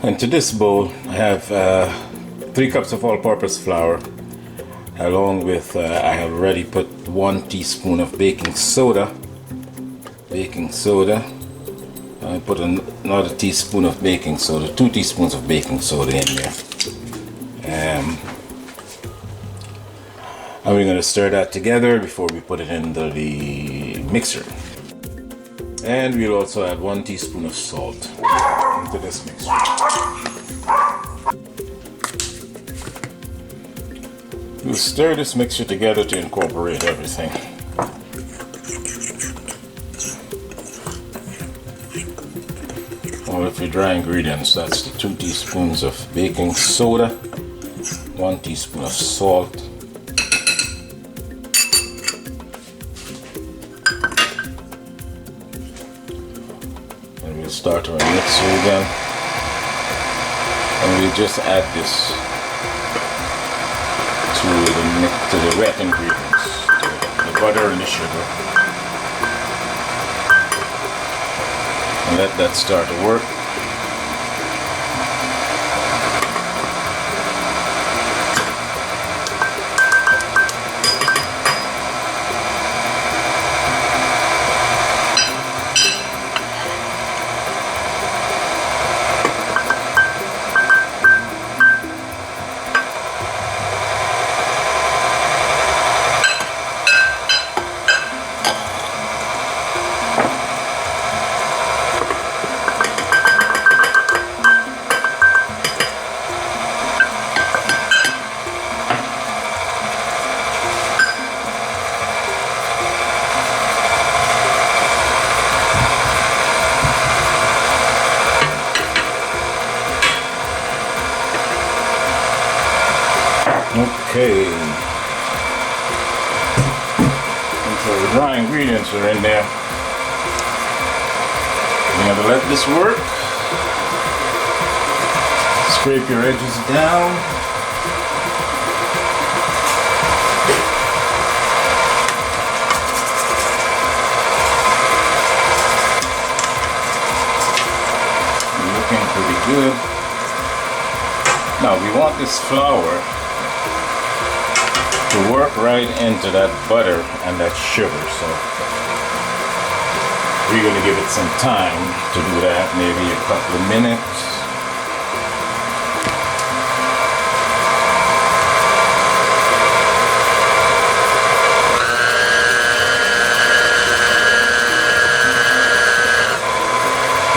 And to this bowl, I have 3 cups of all-purpose flour, along with I have already put 1 teaspoon of baking soda. I put another teaspoon of baking soda, 2 teaspoons of baking soda in there. And we're going to stir that together before we put it into the mixer. And we'll also add 1 teaspoon of salt into this mixture. We'll stir this mixture together to incorporate everything. All of your dry ingredients, that's the 2 teaspoons of baking soda, 1 teaspoon of salt, and we'll start our mixer again, and we'll just add this to the wet ingredients, the butter and the sugar, and let that start to work. Okay, and so the dry ingredients are in there. You're going to let this work. Scrape your edges down. Looking pretty good. Now we want this flour to work right into that butter and that sugar, so we're going to give it some time to do that, maybe a couple of minutes.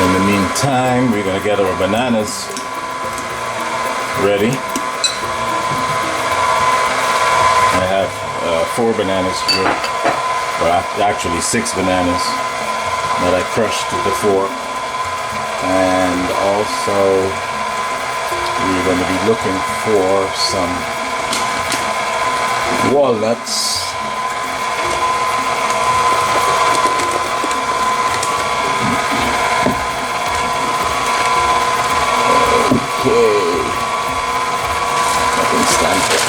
In the meantime, we're going to get our bananas ready. I have 4 bananas here, well actually 6 bananas that I crushed with the fork, and also we're going to be looking for some walnuts. Okay, nothing stands.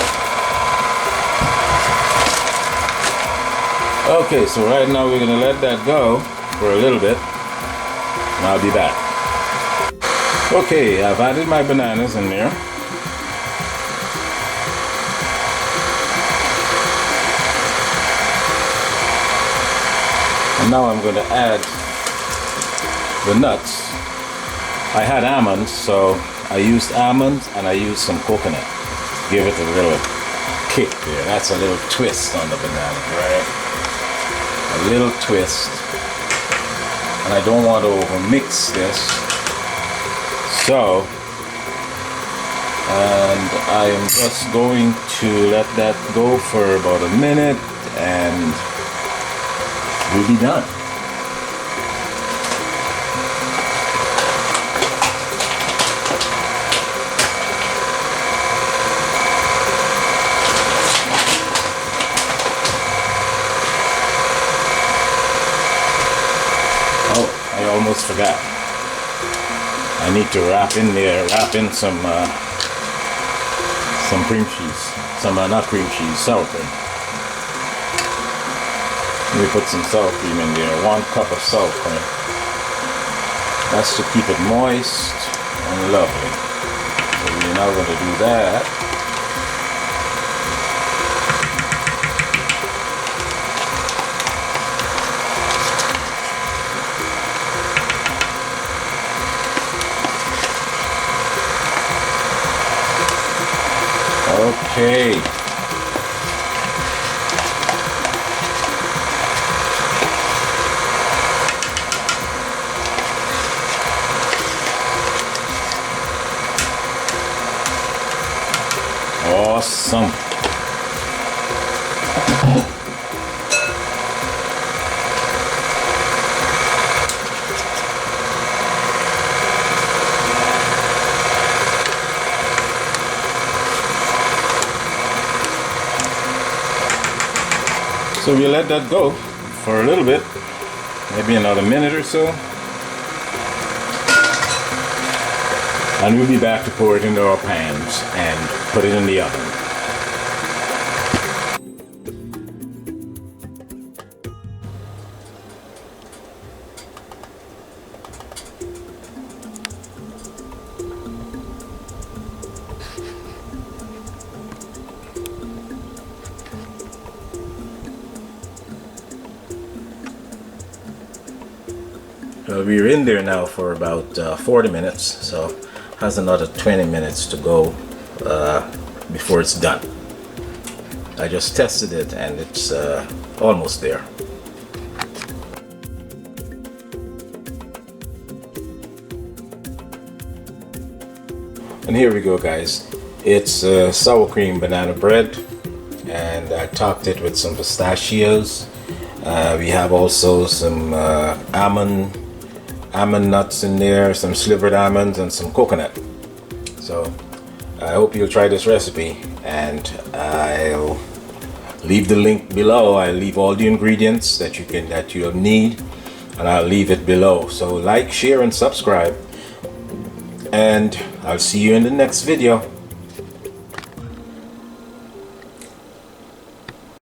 Okay, so right now we're going to let that go for a little bit, and I'll be back. Okay, I've added my bananas in there. And now I'm going to add the nuts. I had almonds, so I used almonds and I used some coconut. Give it a little kick there. That's a little twist on the banana, right? A little twist, and I don't want to overmix this, so, and I am just going to let that go for about a minute and we'll be done. Almost forgot. I need to wrap in some cream cheese. Not cream cheese, sour cream. Let me put some sour cream in there. 1 cup of sour cream. That's to keep it moist and lovely. So we're now going to do that. Okay. Awesome. So we let that go for a little bit, maybe another minute or so. And we'll be back to pour it into our pans and put it in the oven. We're in there now for about 40 minutes, so has another 20 minutes to go before it's done. I just tested it and it's almost there. And here we go, guys. It's sour cream banana bread, and I topped it with some pistachios. We have also some almond nuts in there, some slivered almonds, and some coconut. So I hope you'll try this recipe, and I'll leave the link below. I'll leave all the ingredients that you'll need, and I'll leave it below. So like, share, and subscribe, and I'll see you in the next video.